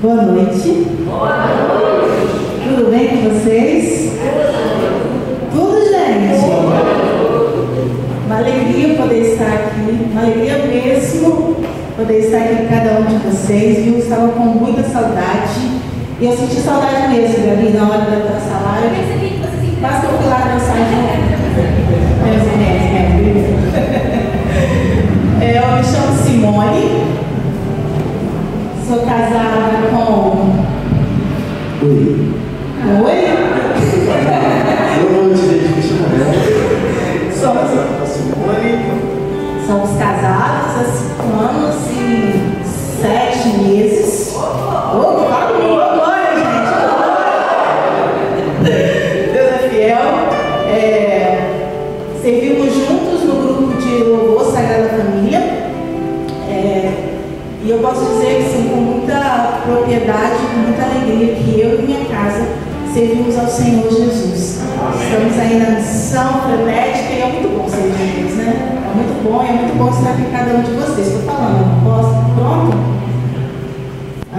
Boa noite. Boa noite. Tudo bem com vocês? Tudo, gente? Uma alegria poder estar aqui, uma alegria mesmo poder estar aqui com cada um de vocês, viu? Estava com muita saudade. E eu senti saudade mesmo, Gabi, na hora da nossa live. Quase que eu fui lá dançar junto. Eu me chamo Simone. Sou casada com... Oi? Boa noite, gente. Me chamo Simone. Somos casados há 5 anos e 7 meses. Fala comigo agora, gente. Deus é fiel. Servimos juntos no grupo de louvor Sagrada Família. E eu posso dizer que sim, com muita propriedade, com muita alegria, que eu e minha casa servimos ao Senhor Jesus. Amém. Estamos aí na missão frenética e é muito bom servir a Deus, né? É muito bom estar aqui com cada um de vocês. Estou falando, posso? Pronto?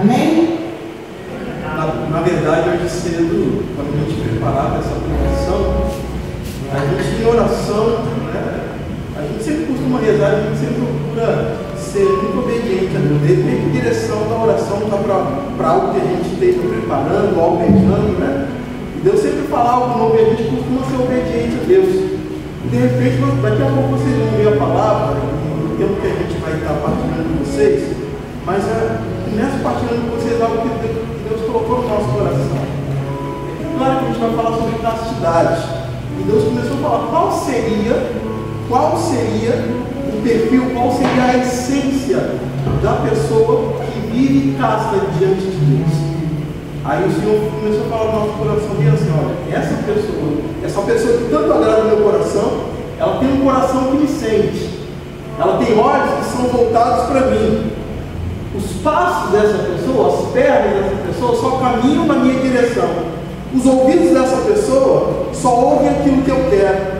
Amém? Na verdade, hoje cedo, quando a gente preparava essa apresentação, a gente em oração, né? A gente sempre costuma rezar, a gente sempre procura ser muito obediente a Deus. De repente, a direção da oração está para algo que a gente esteja preparando, almejando, né? E Deus sempre fala algo novo e a gente costuma ser obediente a Deus. E de repente, daqui a pouco vocês vão ver a palavra, no tempo que a gente vai estar partilhando com vocês, mas nessa partilhando com vocês algo que Deus colocou no nosso coração. Claro que a gente vai falar sobre castidade. E Deus começou a falar qual seria o perfil, qual seria a essência da pessoa que vive casta diante de Deus. Aí o Senhor começou a falar no nosso coração e assim, olha, essa pessoa que tanto agrada o meu coração, ela tem um coração que me sente, ela tem olhos que são voltados para mim. Os passos dessa pessoa, as pernas dessa pessoa só caminham na minha direção. Os ouvidos dessa pessoa só ouvem aquilo que eu quero.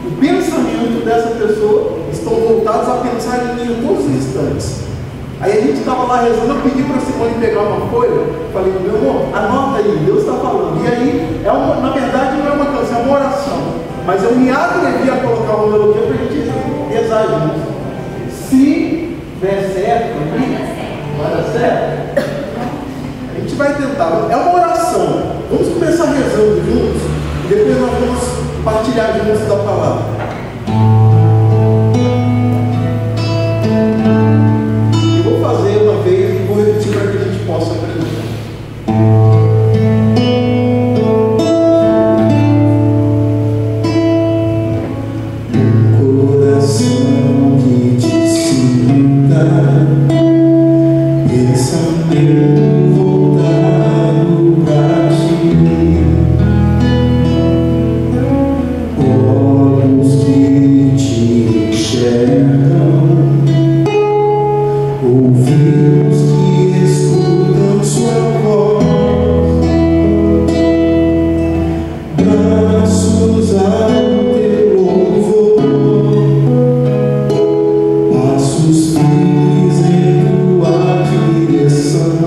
O pensamento dessa pessoa estão voltados a pensar em mim em todos os instantes. Aí a gente estava lá rezando, eu pedi para a Simone pegar uma folha, falei, meu amor, anota aí, Deus está falando. E aí, na verdade não é uma canção, é uma oração. Mas eu me atrevi a colocar uma melodia para a gente rezar juntos. Se der certo, vai dar certo? A gente vai tentar, é uma oração. Vamos começar rezando juntos, e depois nós vamos partilhar juntos da palavra. Eu vou fazer uma vez e vou repetir para que a gente possa aprender. Um coração que te sinta, pensamento voltado para ti. Olhos que te enxergam, ouvidos que escutam sua voz, braços ao teu louvor, passos firmes em tua direção,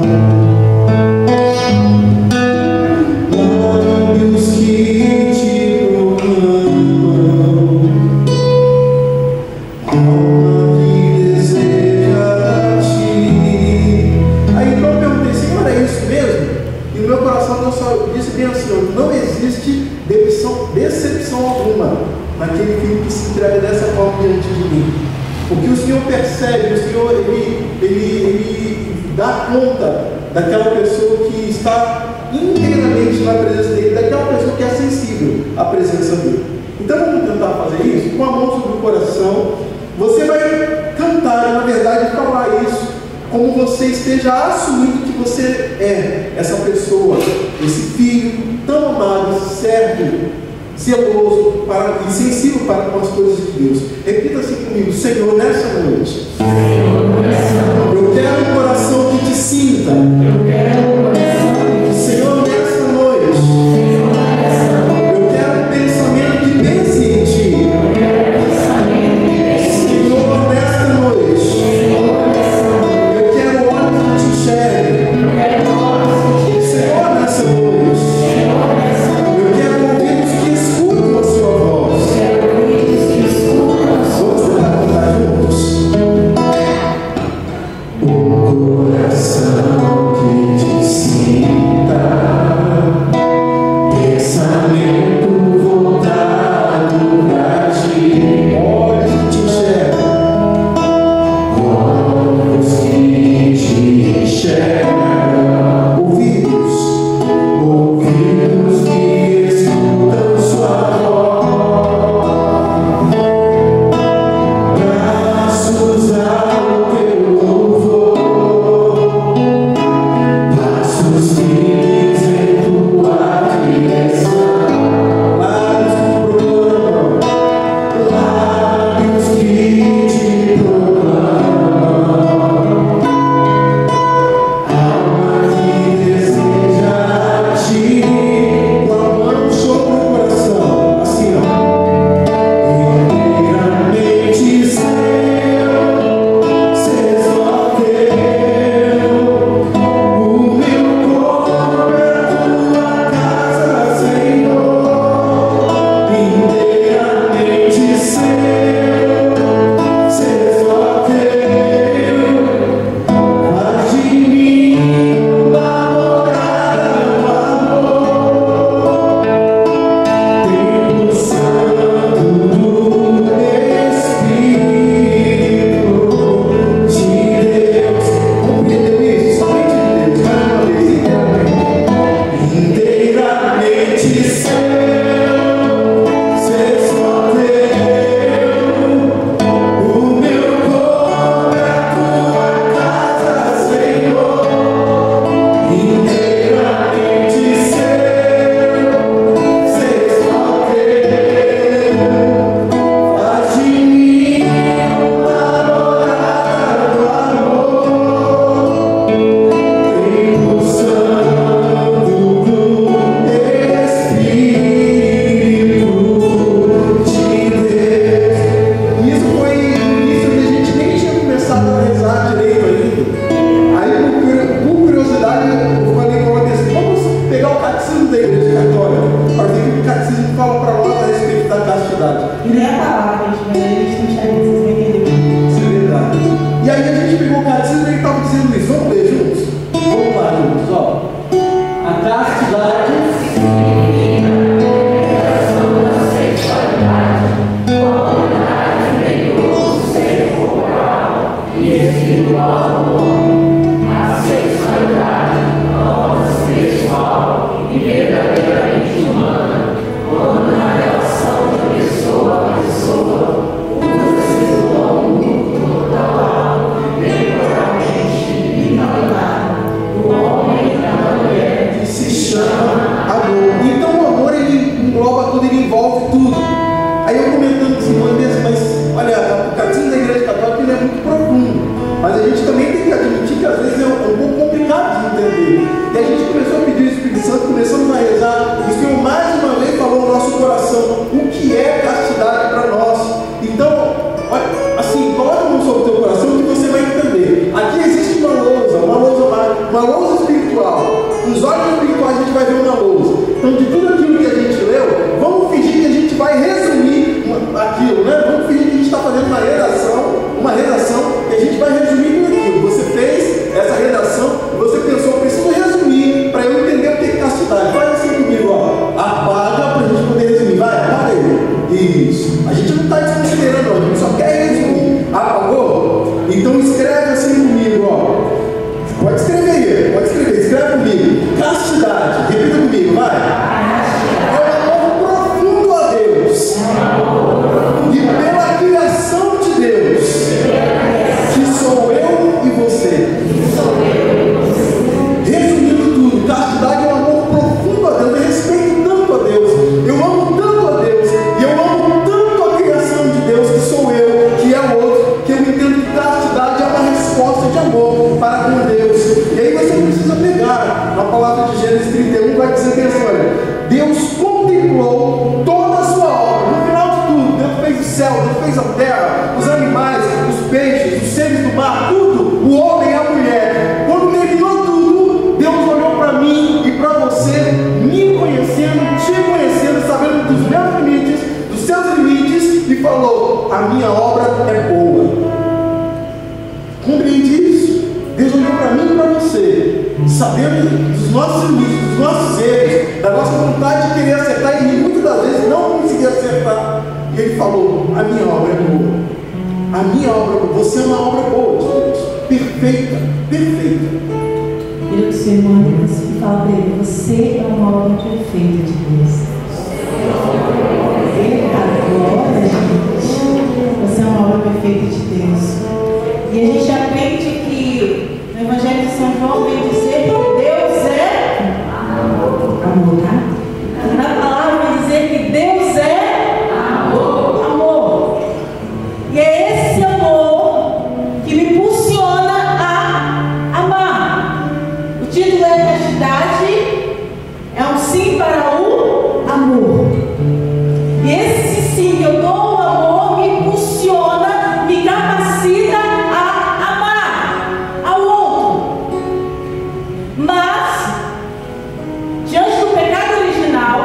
lábios que te proclamam, alma que deseja a ti. Aí então eu perguntei, Senhor, é isso mesmo? E no meu coração Deus só disse bem assim, não existe decepção alguma naquele filho que se entrega dessa forma diante de mim. Porque o Senhor percebe, o Senhor ele dá conta daquela pessoa que está inteiramente na presença dele, daquela pessoa que é sensível à presença dele. Então vamos tentar fazer isso com a mão sobre o coração. Você vai cantar, na verdade, falar isso como você esteja assumindo que você é essa pessoa, esse filho tão amado, esse servo zeloso e sensível para com as coisas de Deus. Repita assim comigo: Senhor, nessa noite, eu quero um coração que te sinta. Senhor, nessa noite, eu quero um pensamento que pense em ti. Senhor, nessa noite, eu quero olhos que te enxerguem. Deus olhou para mim e para você, sabendo dos nossos limites, dos nossos erros, da nossa vontade de querer acertar, e muitas das vezes não conseguir acertar. E Ele falou: a minha obra é boa. A minha obra é boa. Você é uma obra boa de Deus. Perfeita, perfeita. Vira para o seu irmão e fala para ele: você é uma obra perfeita de Deus. Agora, gente, você é uma obra perfeita de Deus. E a gente aprende que no Evangelho de São João vem dizer que Deus é amor, tá? Na palavra vem dizer que Deus é amor. E é esse amor que me impulsiona a amar. O título é Castidade, é um sim para o amor. E esse sim que eu dou ao amor me impulsiona, me capacita a amar ao outro. Mas, diante do pecado original,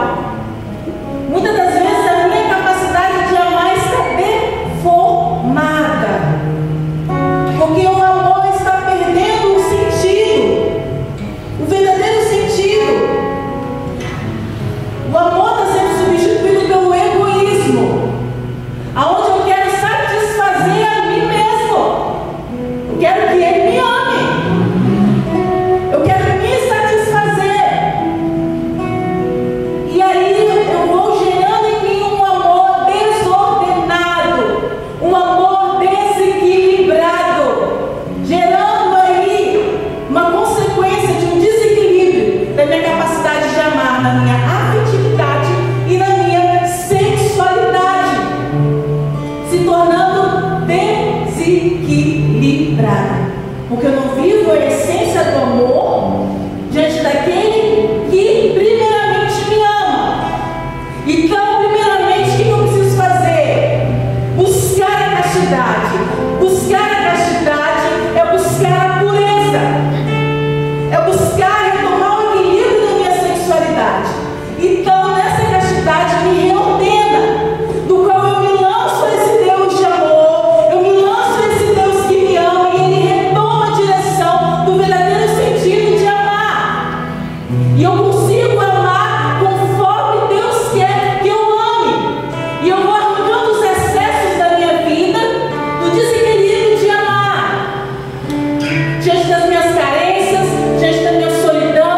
muitas das vezes a minha capacidade de amar está deformada, porque o amor está perdendo o sentido, o verdadeiro sentido. O amor está sendo substituído pelo egoísmo, aonde eu quero satisfazer a mim mesmo. Eu quero que ele me ame. Eu quero me satisfazer. E aí eu vou gerando em mim um amor desordenado, um amor desequilibrado, gerando aí uma consequência de um desequilíbrio da minha capacidade de amar, na minha afetividade e na minha sensualidade, se tornando desequilibrada, porque eu não vivo a essência do amor diante daquele que primeiramente me ama. Então, primeiramente, o que eu preciso fazer? Buscar a castidade. Buscar a castidade é buscar a pureza, é buscar retomar o equilíbrio da minha sensualidade. Então, nessa castidade me reordena, do qual eu me lanço a esse Deus de amor, eu me lanço a esse Deus que me ama, e Ele retoma a direção do verdadeiro sentido de amar. E eu consigo amar conforme Deus quer que eu ame. E eu vou arrancando os excessos da minha vida, do desequilíbrio de amar, diante das minhas carências, diante da minha solidão.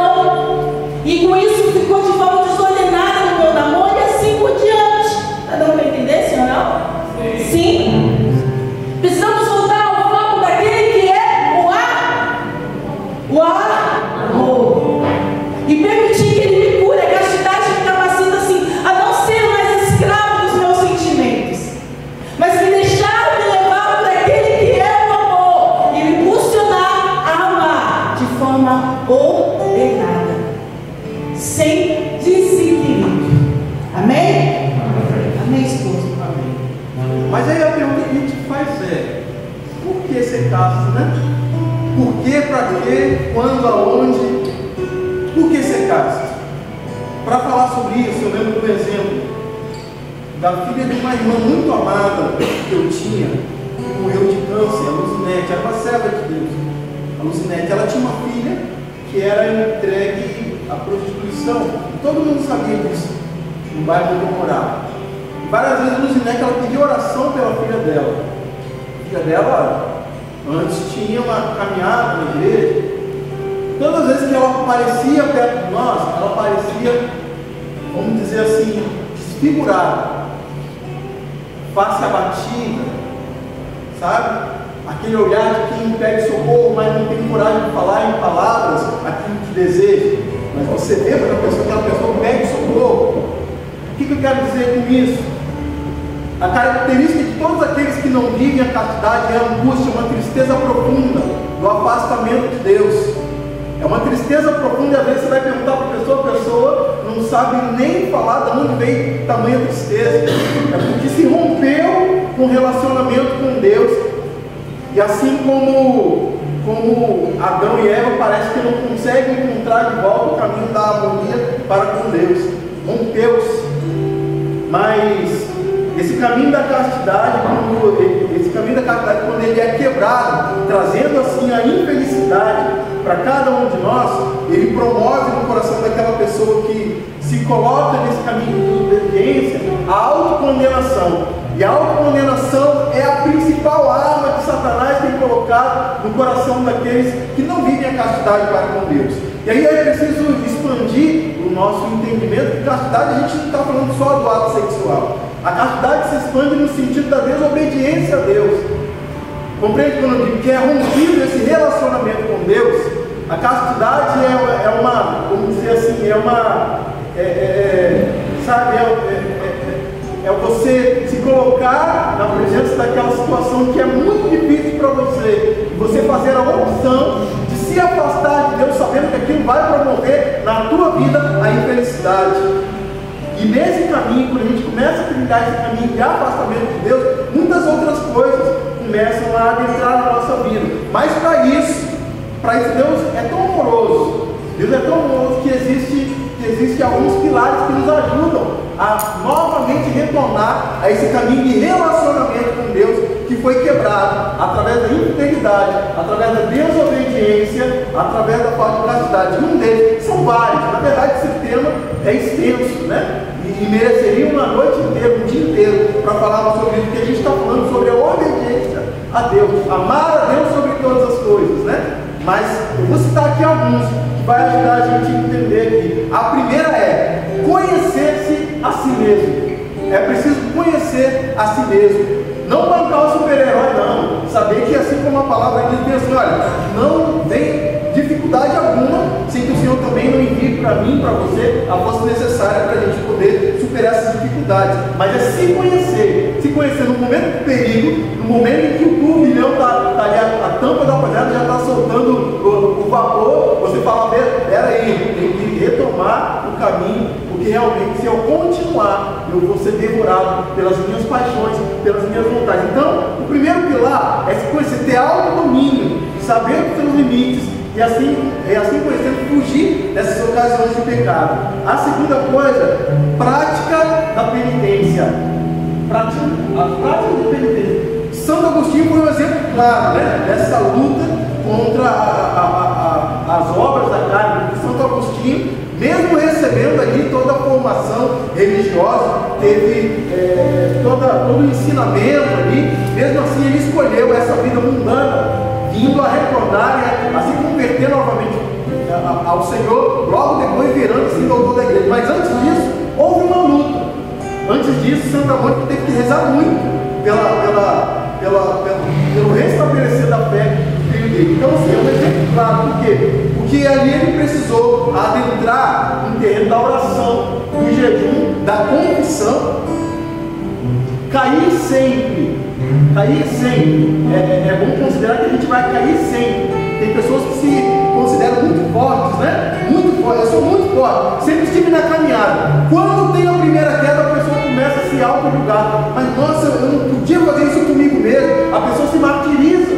E com isso ficou de forma desordenada no meu namoro e assim por diante. Está dando para entender, sim ou não? Sim. Precisamos voltar ao foco daquele que é o amor. E permitir que Ele me cure. A castidade me capacita assim a não ser mais escravo dos meus sentimentos, mas me deixar me levar por aquele que é o amor e me impulsionar a amar de forma ordenada, sem desequilíbrio. Amém? Amém, esposo? Amém. Mas aí a pergunta que a gente faz é: por que ser casto, né? Por que, para quê, quando, aonde? Por que ser casto? Para falar sobre isso, eu lembro do exemplo da filha de uma irmã muito amada que eu tinha, que morreu de câncer, a Luzinete, era uma serva de Deus. A Luzinete, ela tinha uma filha que era entregue à prostituição. Todo mundo sabia disso, no bairro onde eu morava. E várias vezes a Luzinete, ela pediu oração pela filha dela. A filha dela, antes tinha uma caminhada na igreja. Todas as vezes que ela aparecia perto de nós, ela parecia, vamos dizer assim, desfigurada, face abatida, sabe? Aquele olhar de quem pede socorro, mas não tem coragem de falar em palavras aquilo que deseja. Mas você vê para aquela pessoa pede socorro. O que eu quero dizer com isso? A característica de todos aqueles que não vivem a castidade é a angústia, uma tristeza profunda do afastamento de Deus. É uma tristeza profunda, e às vezes você vai perguntar para a pessoa não sabe nem falar de onde veio tamanha tristeza. É porque se rompeu com o relacionamento com Deus. E assim como Adão e Eva parece que não conseguem encontrar de volta o caminho da harmonia para com Deus. Rompeu-se. Mas esse caminho da castidade, quando ele é quebrado, trazendo assim a infelicidade para cada um de nós, ele promove no coração daquela pessoa que se coloca nesse caminho de desobediência a autocondenação. E a autocondenação é a principal arma que Satanás tem colocado no coração daqueles que não vivem a castidade para com Deus. E aí é preciso expandir o nosso entendimento que castidade a gente não está falando só do ato sexual. A castidade se expande no sentido da desobediência a Deus. Compreende quando eu digo que é rompido esse relacionamento com Deus? A castidade é uma, vamos dizer assim, é você se colocar na presença daquela situação que é muito difícil para você, e você fazer a opção de se afastar de Deus, sabendo que aquilo vai promover na tua vida a infelicidade. E nesse caminho, quando a gente começa a trilhar esse caminho de afastamento de Deus, muitas outras coisas começam a adentrar na nossa vida. Mas para isso Deus é tão amoroso, Deus é tão amoroso que existe alguns pilares que nos ajudam a novamente retornar a esse caminho de relacionamento com Deus que foi quebrado através da infidelidade, através da desobediência, através da falta de castidade. Um deles, são vários, na verdade esse tema é extenso, né? E mereceria uma noite inteira, um dia inteiro, para falar sobre isso, porque a gente está falando sobre a obediência a Deus, amar a Deus sobre todas as coisas, né? Mas eu vou citar aqui alguns que vai ajudar a gente a entender aqui. A primeira é conhecer-se a si mesmo. É preciso conhecer a si mesmo. Não bancar o super-herói, não. Saber que assim como a palavra diz assim, olha, não tem dificuldade alguma sem que o Senhor também não envie para mim, para você, a força necessária para a gente poder superar essas dificuldades. Mas é se conhecer no momento do perigo, no momento em que o turbilhão está ali, a tampa da panela já está soltando o vapor, você fala, peraí, tem que retomar o caminho, porque realmente se eu continuar, eu vou ser devorado pelas minhas paixões, pelas minhas vontades. Então, o primeiro pilar é se conhecer, ter autodomínio, saber os seus limites, e assim conhecendo, fugir dessas ocasiões de pecado. A segunda coisa, prática da penitência. A prática da penitência. Santo Agostinho foi um exemplo claro, né, dessa luta contra as obras da carne. Porque Santo Agostinho, mesmo recebendo ali toda a formação religiosa, teve todo o ensinamento ali, mesmo assim ele escolheu essa vida mundana, vindo a retornar e a se converter novamente ao Senhor, logo depois virando-se doutor da igreja. Mas antes disso, houve uma luta. Antes disso, Santa Mônica teve que rezar muito pelo restabelecer da fé do filho dele. Então, assim, é um exemplo claro. Por quê? Porque ali ele precisou adentrar no terreno da oração, do jejum, da confissão, cair sempre. É bom considerar que a gente vai cair sempre. Tem pessoas que se consideram muito fortes, né? Muito fortes, eu sou muito forte, sempre estive na caminhada. Quando tem a primeira queda, a pessoa começa a se auto-julgar. Mas nossa, eu não podia fazer isso comigo mesmo. A pessoa se martiriza.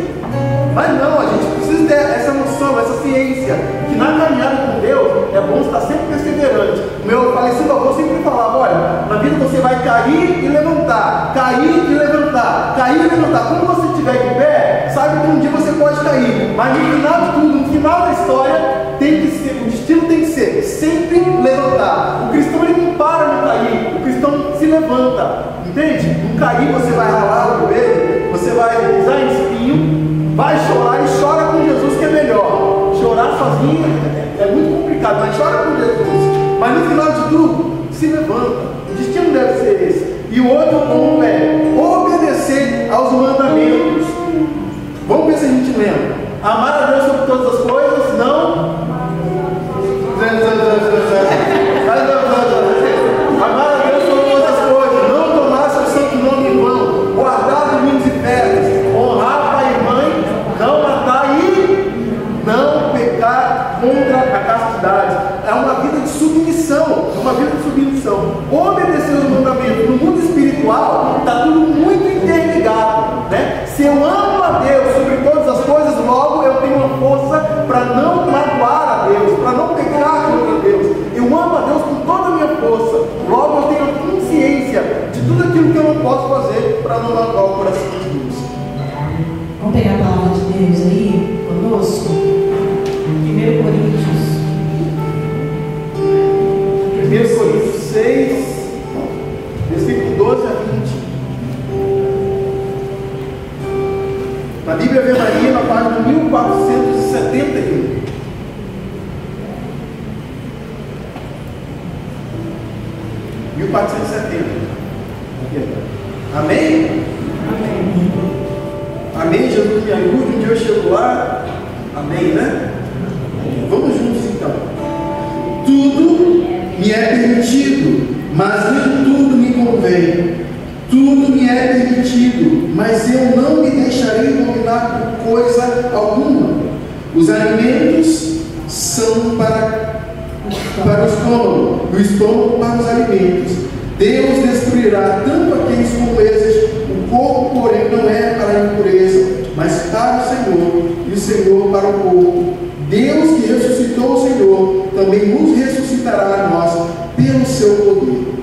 Mas não, a gente precisa ter essa noção, essa ciência, que na caminhada com Deus é bom estar sempre perseverante. O meu falecido avô sempre falava, olha, na vida você vai cair e levantar, cair e levantar, cair e levantar. Quando você estiver de pé, sabe que um dia você pode cair, mas no final de tudo, no final da história, o destino tem que ser sempre levantar. O cristão ele não para de cair, o cristão se levanta, entende? No cair você vai ralar o joelho, você vai pisar em espinho, vai chorar e chora com Jesus, que é melhor. Chorar sozinho é muito complicado, mas chora com Jesus. Mas no final de tudo, se levanta. O destino deve ser esse. E o outro ponto é obedecer aos mandamentos. Vamos ver se a gente lembra. Amar a Deus sobre todas as coisas, não. Amar a Deus sobre todas as coisas, não tomar seu santo nome em vão, guardar domingos e festas, honrar pai e mãe, não matar e não pecar contra a castidade. É uma vida de submissão, obedecer os mandamentos. No mundo espiritual está tudo muito interligado, né? Se eu amo a Deus sobre todas as coisas, logo eu tenho uma força para não magoar a Deus, para não pecar contra Deus. Eu amo a Deus com toda a minha força, logo eu tenho a consciência de tudo aquilo que eu não posso para não magoar o coração de Deus. Vamos pegar a palavra de Deus aí conosco? 1 Coríntios 6, versículo 12 a 20. Na Bíblia Ave Maria, na página 1471. Amém? Amém, Jesus me ajude, um dia eu chego lá. Amém, né? Vamos juntos então. Tudo me é permitido, mas nem tudo me convém. Tudo me é permitido, mas eu não me deixarei dominar por coisa alguma. Os alimentos são para o estômago, o estômago para os alimentos. Deus destruirá tanto aqueles como esses. O corpo, porém, não é para a impureza, mas para o Senhor, e o Senhor para o corpo. Deus que ressuscitou o Senhor, também nos ressuscitará a nós pelo seu poder.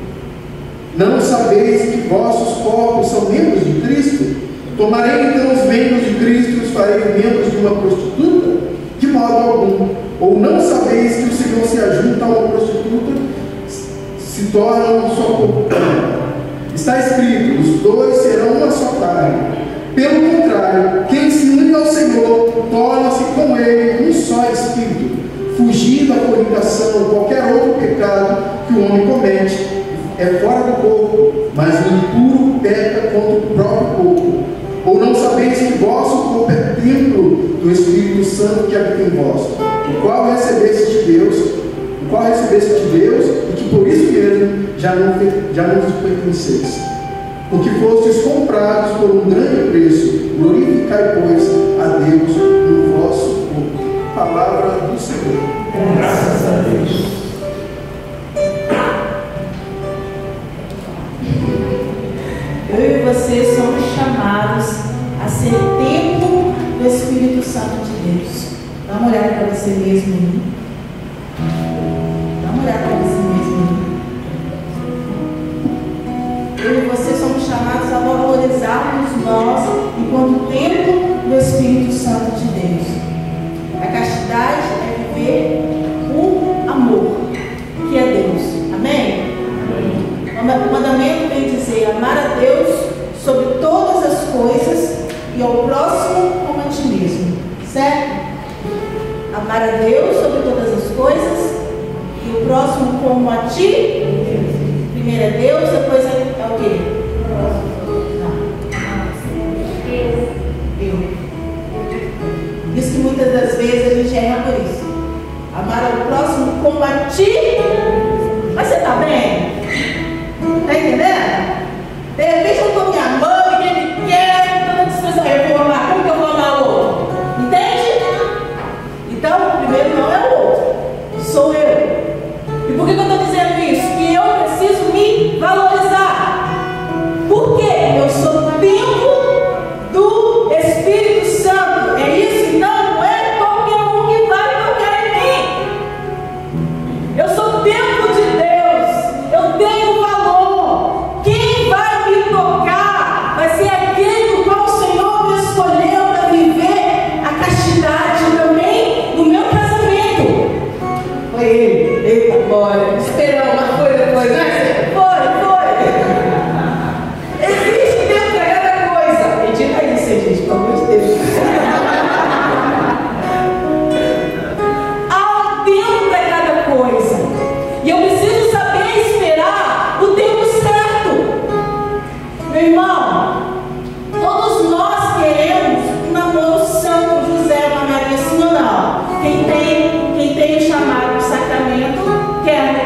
Não sabeis que vossos corpos são membros de Cristo? Tomarei então os membros de Cristo e os farei membros de uma prostituta? De modo algum. Ou não sabeis que o Senhor se ajunta a uma prostituta, se torna um só corpo? Está escrito: os dois serão uma só carne. Pelo contrário, quem se une ao Senhor torna-se com ele um só espírito. Fugir da fornicação ou qualquer outro pecado que o homem comete é fora do corpo, mas o impuro peca contra o próprio corpo. Ou não sabeis que vosso corpo é templo do Espírito Santo que habita em vós, o qual recebeste de Deus, e que por isso mesmo já não vos pertenceis, porque fostes comprados por um grande preço. Glorificai, pois, a Deus no vosso corpo. Palavra do Senhor. Graças a Deus. Eu e você somos chamados a ser templo do Espírito Santo de Deus. Dá uma olhada para você mesmo aí. Dá uma olhada para você mesmo aí. Eu e você somos chamados a valorizarmos nós enquanto templo do Espírito Santo de Deus. A castidade é viver o amor, que é Deus. Amém? O mandamento vem dizer: amar a Deus sobre todas as coisas e ao próximo como a ti mesmo. Certo? Amar a Deus sobre todas as coisas e o próximo como a ti. Primeiro é Deus, depois é o quê? Eu. Isso que muitas das vezes a gente erra por isso. Amar ao próximo como a ti. Mas você está bem? Está entendendo? De repente eu estou me amando, quem me quer, toda distância eu vou amar. Como que eu vou amar o outro? Entende? Então, o primeiro não é o outro, sou eu. E por que eu estou dizendo isso? Que eu preciso me valorizar. Por quê? Eu sou templo do Espírito Santo. É isso? Então, não é qualquer um que vai tocar em mim. Eu sou templo de Deus. Eu tenho valor. Quem vai me tocar vai ser aquele do qual o Senhor me escolheu para viver a castidade também no meu casamento. Foi ele. Eita, glória. Esperamos, mas foi depois, né? Foi. Existe tempo para cada coisa. Edita isso, gente, pelo amor de Deus. Há um tempo para cada coisa. E eu preciso saber esperar o tempo certo. Meu irmão, todos nós queremos um namoro santo, José, uma Maria, sim ou não? Quem tem o chamado do sacramento quer.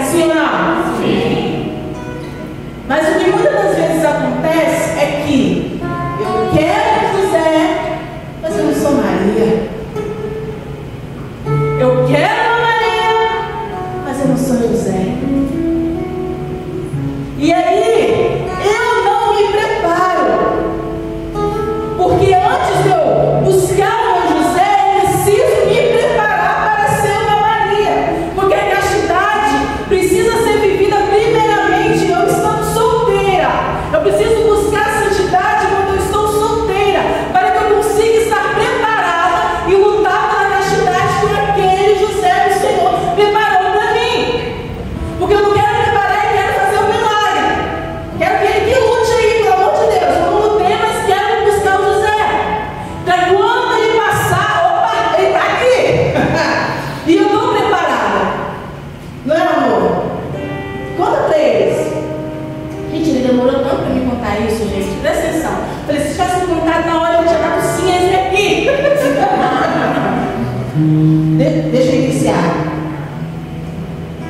Deixa eu iniciar.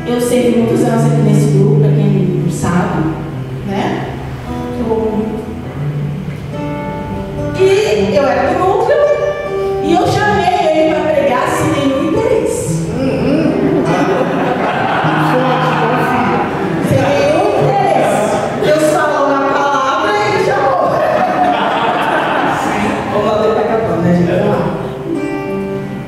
Eu servi muitos anos aqui nesse grupo, para quem não sabe, né? E eu era do núcleo e eu chamei ele para pregar sem nenhum interesse. Sem nenhum interesse. Deus falou na palavra e ele chamou. O valor está acabando, né, gente? Vamos lá.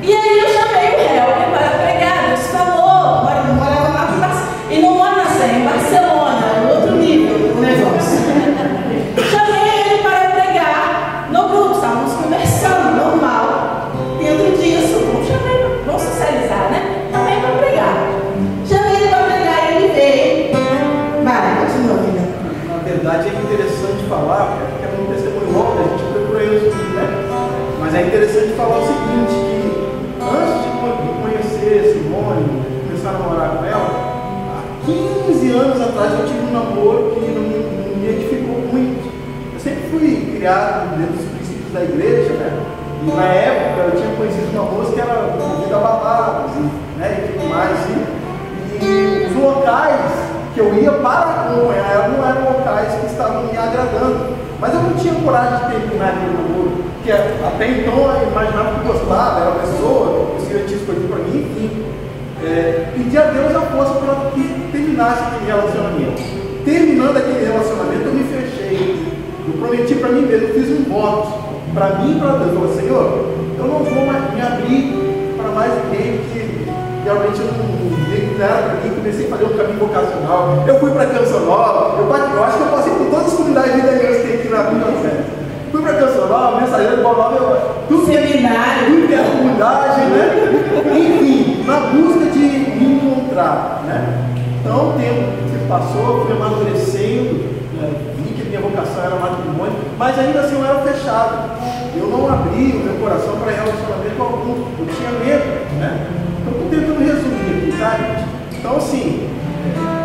E aí eu chamei o Helder para pregar. Deus falou, morava lá em Barcelona. E não mora na Sé, em Barcelona, no outro nível do negócio. Chamei ele para pregar no grupo, estávamos conversando, normal. Dentro disso, vamos socializar, né? Chamei para pregar. Chamei ele para pregar e ele veio. Vai, continua, filha. Na verdade, é interessante falar, porque é um testemunho longo, a gente procura isso, né? Mas é interessante falar o seguinte, que antes de conhecer Simone, começar a namorar com ela, há 15 anos atrás eu tive um namoro que não me edificou muito. Eu sempre fui criado dentro dos princípios da igreja, né? E na época eu tinha conhecido uma moça que era movida a baladas, né? E tudo mais, e os locais que eu ia para acompanhar ela não eram locais que estavam me agradando. Mas eu não tinha coragem de terminar aquele namoro, porque até então eu imaginava que gostava, era a pessoa, o Senhor tinha escolhido para mim, enfim. Pedi a Deus a força para que terminasse aquele relacionamento. Terminando aquele relacionamento, eu me fechei. Eu prometi para mim mesmo, eu fiz um voto para mim e para Deus. Eu falei, Senhor, eu não vou mais me abrir para mais ninguém, porque realmente eu não era para mim. Comecei a fazer um caminho vocacional. Eu fui para Canção Nova, eu acho que eu passei por todas as comunidades de Deus que tem aqui na Vida. Fui para Canção Nova, Mensageiro, Boa Nova, tudo seminário, tudo que é comunidade, né? Enfim, na busca de me encontrar, né? Então o tempo que passou, fui amadurecendo, né? Vi que minha vocação era matrimônio, mas ainda assim eu era fechado. Eu não abri o meu coração para relacionamento algum, eu tinha medo, né? Então estou tentando resumir aqui, tá, gente? Então assim,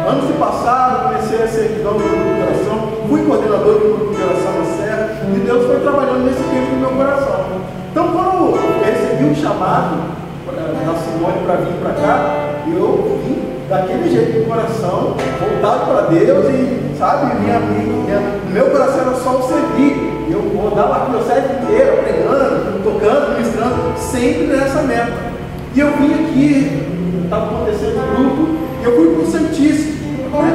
anos se passaram, comecei a ser servidão do grupo de oração, fui coordenador do grupo de oração na Serra, e Deus foi trabalhando nesse tempo no meu coração. Então quando eu recebi o chamado da Simone para vir para cá, eu vim daquele jeito de coração, voltado para Deus e, sabe, meu coração era só o servir. Eu rodava aqui meu século inteiro, pregando, tocando, ministrando, sempre nessa meta. E eu vim aqui, estava acontecendo no grupo, e eu fui para o Santíssimo. Né?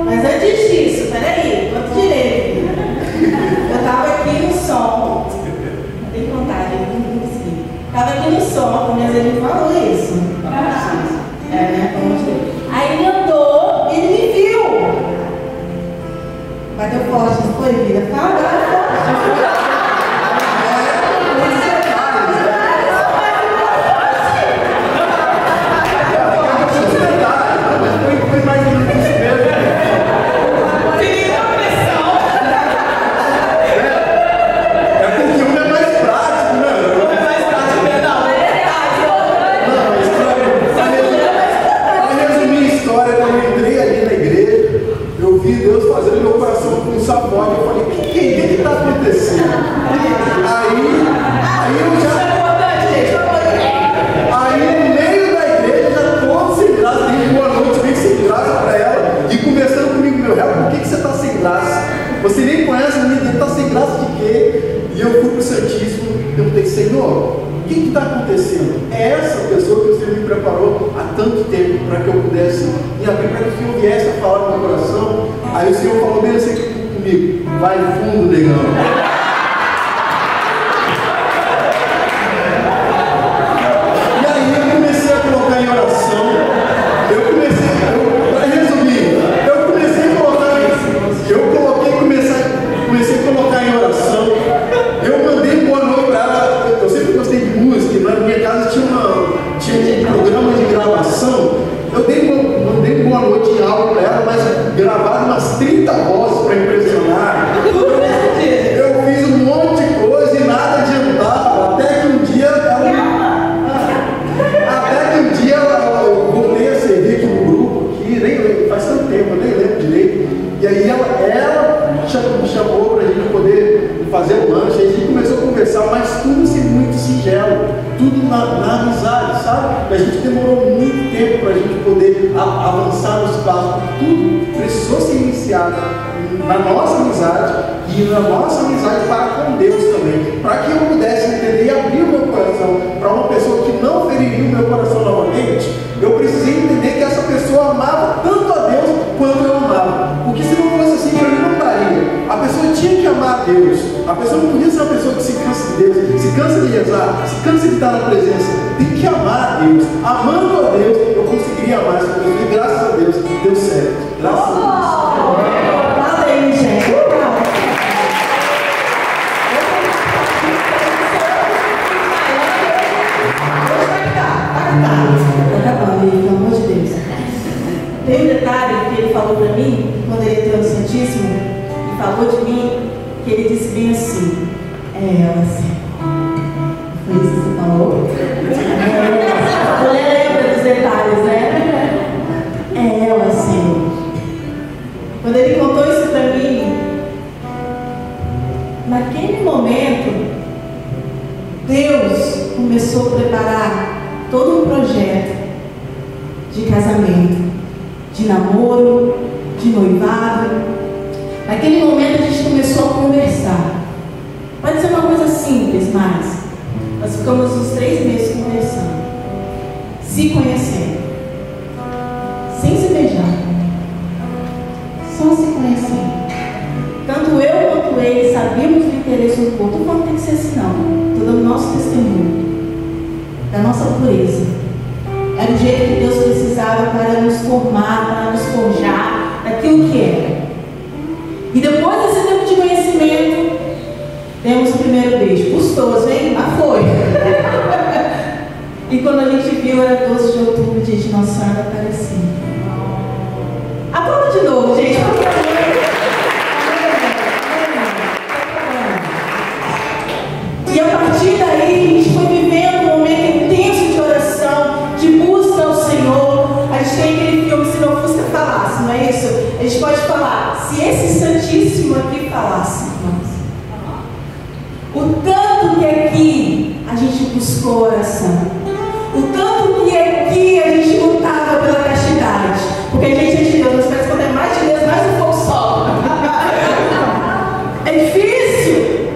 Mas antes disso, peraí, quanto direito? Eu estava aqui no som, tem vontade, eu não consegui. Estava aqui no som, mas ele falou isso. Né? Aí ele andou, ele me viu. Bateu forte, não foi, vida? Fala, forte. Você nem conhece a minha vida, está sem graça de quê? E eu fui para o Santíssimo e perguntei, Senhor, o que está acontecendo? É essa pessoa que o Senhor me preparou há tanto tempo para que eu pudesse me abrir, para que o Senhor viesse a falar no meu coração. Aí o Senhor falou bem assim comigo, vai fundo, negão. Gravado umas 30 vozes para impressionar. Eu na amizade, sabe? A gente demorou muito tempo para a gente poder avançar nos passos. Tudo precisou ser iniciado na nossa amizade e na nossa amizade para com Deus também, para que eu pudesse entender e abrir o meu coração para uma pessoa que não feriria o meu coração novamente. Eu precisei entender que essa pessoa amava tanto a Deus quanto eu amava, porque se não fosse assim, para mim não daria. A pessoa tinha que amar a Deus. A pessoa não podia ser uma pessoa que se cansa de Deus, se cansa de rezar, se cansa de estar na presença. Tem que amar a Deus. Amando a Deus, eu conseguiria amar essa pessoa, e graças a Deus deu certo. Graças a Deus. Fala aí, gente. Pelo amor de Deus. Tem um detalhe que ele falou para mim, quando ele entrou no Santíssimo, e falou de mim, que ele disse bem assim: assim. Foi isso que você falou? Você lembra dos detalhes, né? Assim. Quando ele contou isso para mim, naquele momento, Deus começou a preparar todo um projeto de casamento, de namoro, de noivado. Naquele momento a gente começou a conversar. Pode ser uma coisa simples, mas nós ficamos uns 3 meses conversando, se conhecendo, sem se beijar, só se conhecendo. Tanto eu quanto ele sabíamos do interesse do outro. Não tem que ser assim, não. Estou dando nosso testemunho da nossa pureza. Era o jeito que Deus precisava para nos formar, para nos forjar daquilo que era. E depois desse tempo de conhecimento, demos o primeiro beijo. Custoso, hein? Mas foi. E quando a gente viu, era 12 de outubro, dia de Nossa Senhora Aparecida. Aplauda de novo, gente. E a partir daí, a gente foi vivendo um momento intenso de oração, de busca ao Senhor. A gente tem aquele filme, Se Não Fusca Falasse, não é isso? A gente pode falar, se esse Santíssimo aqui falasse, irmãos. O tanto que aqui a gente buscou oração, o tanto que aqui a gente lutava pela castidade, porque a gente é de Deus, mas parece que quando é mais de Deus, mais um pouco só. É difícil.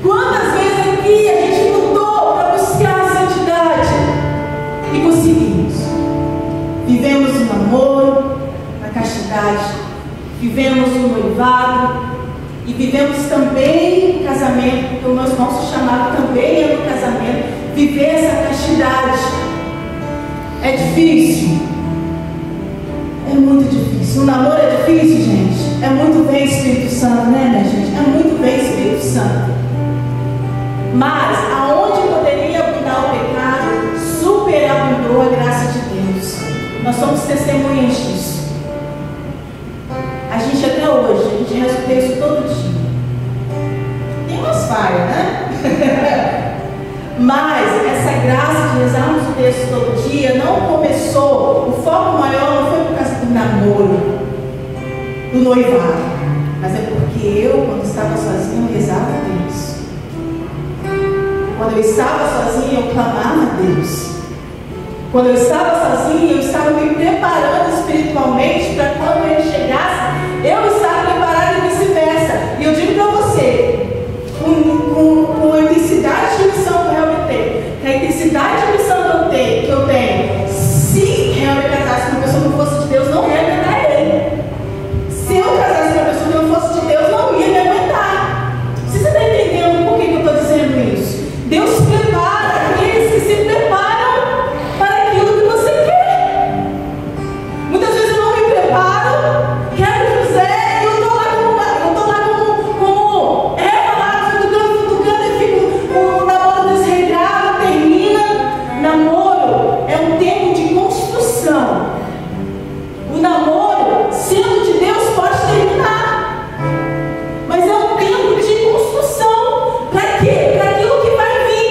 Quantas vezes aqui a gente lutou para buscar a santidade e conseguimos? Vivemos o namoro, a castidade, vivemos o noivado e vivemos também o casamento, porque o nosso chamado também é no casamento, viver essa castidade. É difícil? É muito difícil. O namoro é difícil, gente? É muito bem Espírito Santo, né, minha gente? É muito bem Espírito Santo. Mas, aonde poderia abundar o pecado, superabundou a graça de Deus. Nós somos testemunhas disso. A gente até hoje, a gente reza o texto todo dia. Tem umas falhas, né? Mas essa graça de rezarmos o texto todo dia não começou, o foco maior não foi por causa do namoro, do noivado, mas é porque eu, quando estava sozinha, eu rezava a Deus. Quando eu estava sozinha, eu clamava a Deus. Quando eu estava sozinha, eu estava me preparando espiritualmente para quando ele chegasse, eu estava preparada e vice-versa. E eu digo para você, com a intensidade de missão que eu realmente tenho, que a intensidade de missão que eu tenho, se eu me casasse com uma pessoa que não fosse de Deus, não ia aguentar ele. Se eu casasse com uma pessoa que não fosse de Deus, não ia me aguentar. Você está entendendo por que eu estou dizendo isso? Deus prepara aqueles que se preparam para aquilo que você quer. Muitas vezes eu não me preparo, quero José, eu estou lá como Eva lá, futucando e fico, o namoro desregrado, termina. Namoro é um tempo de construção. O namoro, sendo de Deus, pode terminar, mas é um tempo de construção. Para quê? Para aquilo que vai vir.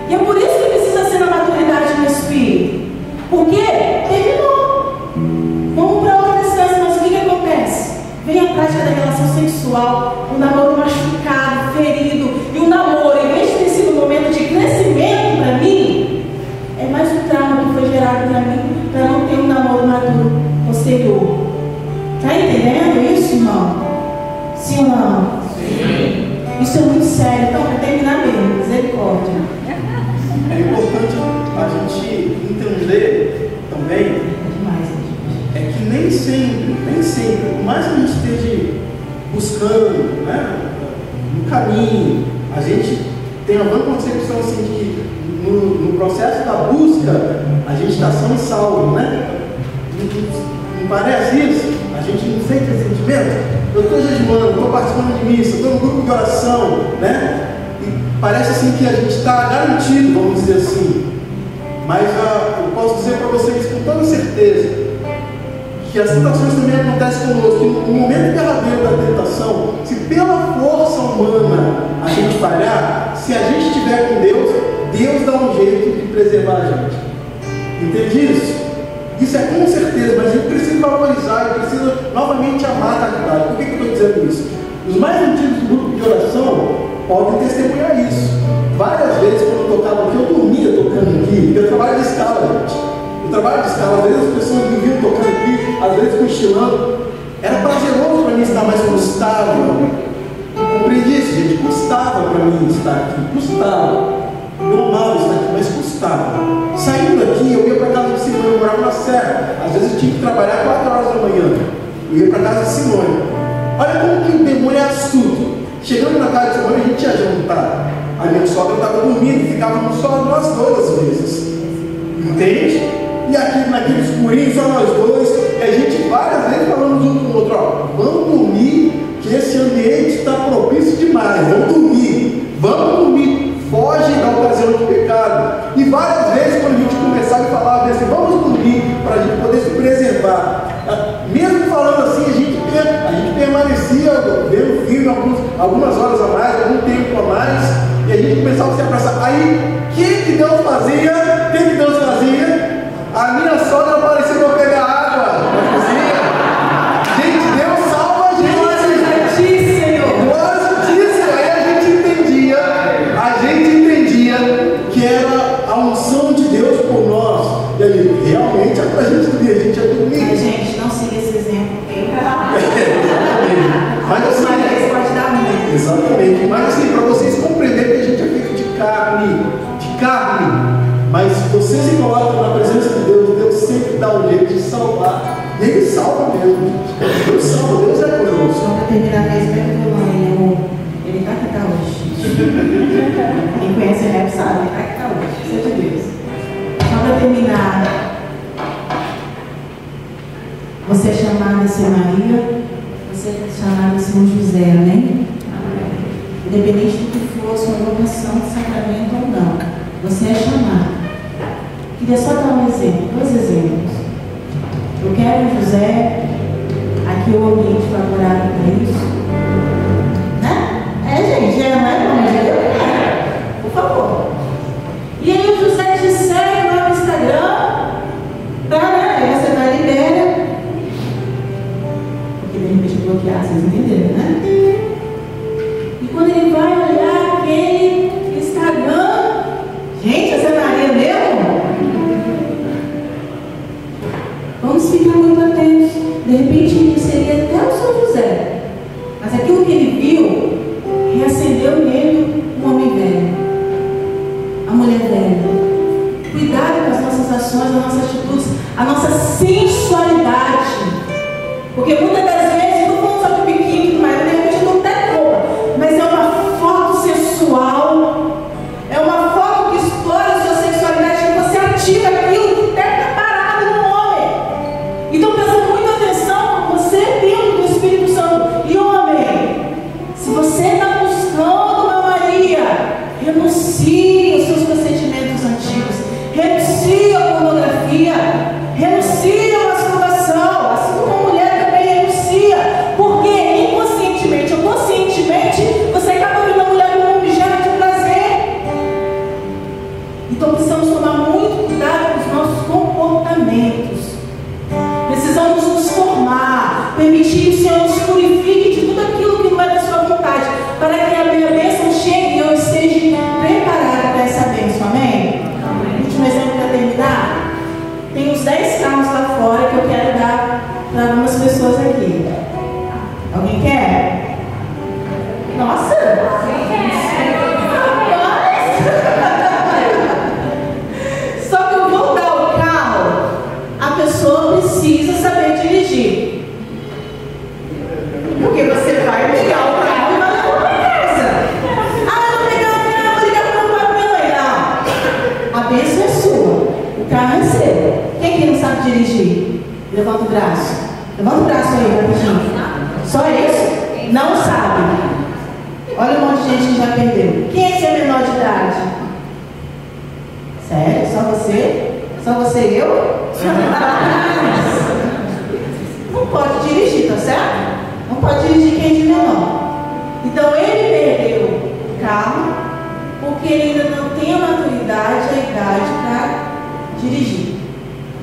E é por isso que precisa ser na maturidade do Espírito. Porque terminou. Vamos para outra distância, mas o que acontece? Vem a prática da relação sexual, o namoro machucado, ferido. E o namoro, em vez de ter sido um momento de crescimento para mim, a gente entender também é que nem sempre, por mais que a gente esteja buscando, né, no caminho, a gente tem uma boa concepção assim de que no processo da busca a gente está são e salvo, né? Não parece isso? A gente não sente esse sentimento? Eu estou jejuando, estou participando de missa, estou no grupo de oração, né? E parece assim que a gente está garantido, vamos dizer assim. Mas eu posso dizer para vocês com toda certeza que as tentações também acontecem conosco. Que no momento derradeiro da tentação, se pela força humana a gente falhar, se a gente estiver com Deus, Deus dá um jeito de preservar a gente. Entende isso? Isso é com certeza, mas a gente precisa valorizar e precisa novamente amar a caridade. Por que eu estou dizendo isso? Os mais antigos do grupo de oração podem testemunhar isso. Várias vezes, quando eu tocava aqui, eu dormia tocando aqui, porque eu trabalho de escala, gente. Eu trabalho de escala, às vezes as pessoas me viam tocando aqui, às vezes cochilando. Era prazeroso para mim estar, mas custava. Compreende isso, gente? Custava para mim estar aqui, custava. Eu amava estar aqui, mas custava. Saindo daqui, eu ia para casa de Simone, eu morava na Serra. Às vezes eu tinha que trabalhar 4 horas da manhã. Eu ia para casa de Simone. Olha como que o demônio é astuto. Chegando na casa de Simone, a gente ia jantar. A minha sogra estava dormindo, ficávamos só nós dois às vezes. Entende? E aqui naquele escurinho, só nós dois. E a gente várias vezes falamos um com o outro: ó, vamos dormir, que esse ambiente está propício demais. Vamos dormir. Vamos dormir. Foge da ocasião de pecado. E várias vezes, quando a gente começava a falar assim, vamos dormir, para a gente poder se preservar. Mesmo falando assim, a gente permanecia vendo filme algumas horas a mais, algum tempo a mais, e a gente começava a se abraçar. Aí, o que Deus fazia? A minha sogra apareceu para pegar água na cozinha. Gente, Deus salva a gente. Glória a ti, Senhor. Glória a ti, Senhor. Aí a gente entendia que era a unção de Deus por nós. E aí, realmente, é para a gente dormir, a gente ia dormir. Gente, não siga esse exemplo. Mas assim, pode dar muito. Exatamente. Mas assim, para vocês compreenderem que a gente é feito de carne. Mas se você se coloca na presença de Deus, Deus sempre dá um jeito de salvar. E Ele salva mesmo. Deus salva, Deus é conosco. Só para terminar a vez, ele está aqui tá hoje. Quem conhece o rap sabe, ele está aqui tá hoje. Isso é de Deus. Só para terminar, você é chamada a ser Maria, você é chamada a ser um José, né? Independente do que for a sua vocação de sacramento ou não, você é chamado. Queria só dar um exemplo, 2 exemplos. Eu quero um José, aqui o ambiente favorável para isso. Né? Gente, não é bom, por favor. E aí o José te segue lá no Instagram, tá, né? Você vai libera. Porque de repente bloquear, vocês entenderam, né? E quando ele vai olhar aquele Instagram, gente, essa é Maria mesmo? Vamos ficar muito atentos. De repente ele seria até o São José. Mas aquilo que ele viu reacendeu nele um homem velho, a mulher velha. Cuidado com as nossas ações, as nossas atitudes, a nossa sensualidade. Porque muitas das vezes, não vamos só de biquíni e tudo mais, de repente eu estou até roupa, mas é uma foto sensual, é uma foto que explora a sua sexualidade, que você ativa aquilo que deve estar parado no homem. Então presta muita atenção, você é templo do Espírito Santo. E homem, se você está buscando uma Maria, renuncie aos seus procedimentos antigos, renuncie à pornografia, renuncie à masturbação, assim como a mulher também renuncia, porque inconscientemente ou conscientemente você acaba vendo a mulher como um objeto de prazer. Então precisamos tomar muito cuidado com os nossos comportamentos. Precisamos nos formar, permitir que o Senhor nos purifique de tudo aquilo que não é da sua vontade, para que a minha bênção chegue e eu esteja preparado para essa bênção. Amém? Último exemplo para terminar. Tem uns 10 carros lá fora que eu quero dar para algumas pessoas aqui. Alguém quer? Nossa! bênção é sua, o carro é seu. Quem aqui não sabe dirigir? Levanta o braço. Levanta o braço aí, rapidinho. Só isso? Não sabe. Olha um monte de gente que já perdeu. Quem é que é menor de idade? Sério? Só você? Só você e eu? Não pode dirigir, tá certo? Não pode dirigir quem é de menor. Então ele perdeu o carro porque ele ainda não tem a maturidade, a idade para dirigir.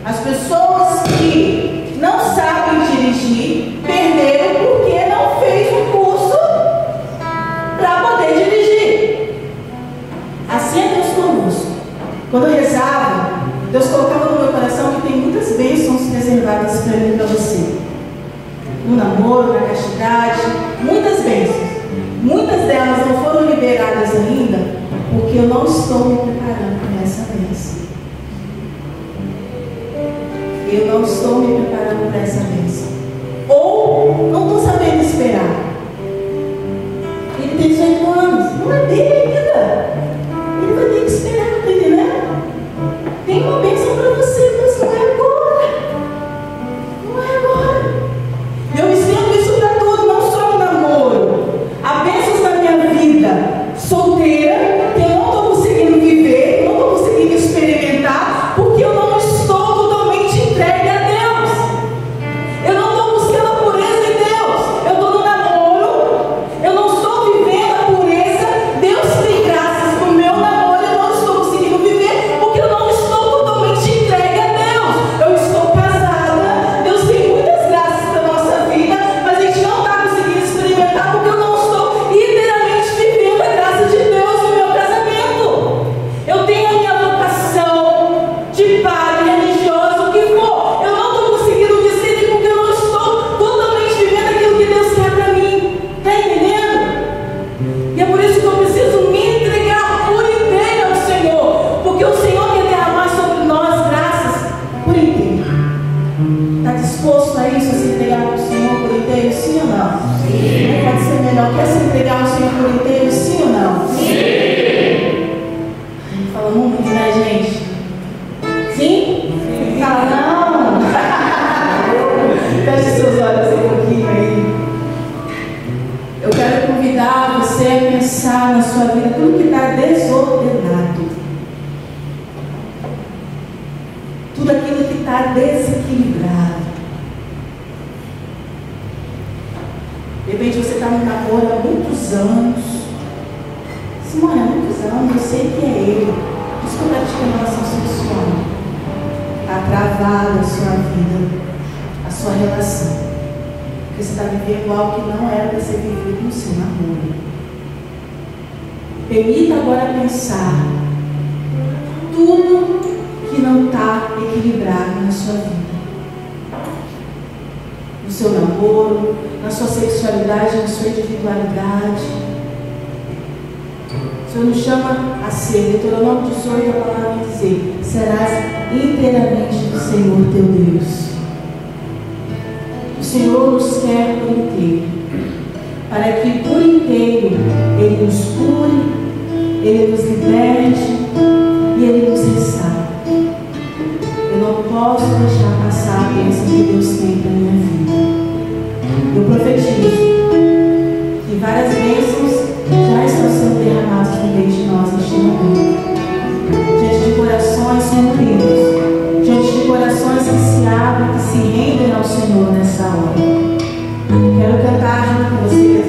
As pessoas que não sabem dirigir perderam porque não fez um curso para poder dirigir. Assim é Deus conosco. Quando eu rezava, Deus colocava no meu coração que tem muitas bênçãos reservadas para mim e para você. No namoro, na castidade, muitas bênçãos. Muitas delas não foram liberadas ainda porque eu não estou me preparando para essa bênção. Eu não estou me preparando para essa bênção. Ou não estou sabendo esperar. Ele tem 18 anos, não é dele ainda. Ele vai ter que esperar, tá entendendo? Tem uma bênção para você, mas não é agora. Não é agora. Eu estendo isso para tudo, não só no namoro. Há bênçãos na minha vida solteira que eu não estou conseguindo viver, eu não estou conseguindo experimentar, porque eu não estou totalmente entregue a Deus. Eu não estou buscando a pureza em Deus. Eu estou no namoro, eu não estou vivendo a pureza. Deus tem graças no meu namoro, eu não estou conseguindo viver, porque eu não estou totalmente entregue a Deus. Eu estou casada, Deus tem muitas graças na nossa vida, mas a gente não está conseguindo experimentar, porque eu não estou literalmente vivendo a graça de Deus no meu casamento. Eu tenho a minha vocação de padre religioso, o que for. Eu não estou conseguindo discernir porque eu não estou totalmente vivendo aquilo que Deus quer para mim. Está entendendo? E é por isso que eu preciso me entregar por inteiro ao Senhor, porque o Senhor quer derramar sobre nós graças por inteiro. Está disposto a isso, a se entregar ao Senhor por inteiro? Sim ou não? Sim. Pode ser melhor. Quer se entregar ao Senhor por inteiro? Sim ou não? Sim. Fala muito, né, gente? Sim? Sim. Fala não. Feche seus olhos um pouquinho aí. Eu quero convidar você a pensar na sua vida tudo que está desordenado. Tudo aquilo que está desequilibrado. De repente você está no namoro há muitos anos. Simone, há muitos anos, eu sei que é ele. Por isso que eu pratico a relação sexual. Está travada a sua vida, a sua relação. Porque você está vivendo algo que não era para ser vivido no seu namoro. Permita agora pensar tudo que não está equilibrado na sua vida. No seu namoro, na sua sexualidade, na sua individualidade. O Senhor nos chama a ser, Deuteronômio 18, a palavra vai dizer: serás inteiramente do Senhor teu Deus. O Senhor nos quer por inteiro, para que por inteiro Ele nos cure, Ele nos liberte e Ele nos restaure. Eu não posso deixar passar a bênção que Deus tem para a minha vida. Eu profetizo que várias bênçãos já estão sendo derramadas no meio de nós neste momento. Diante de corações compridos, diante de corações que se abrem, que se rendem ao Senhor nessa hora. Quero cantar junto com vocês.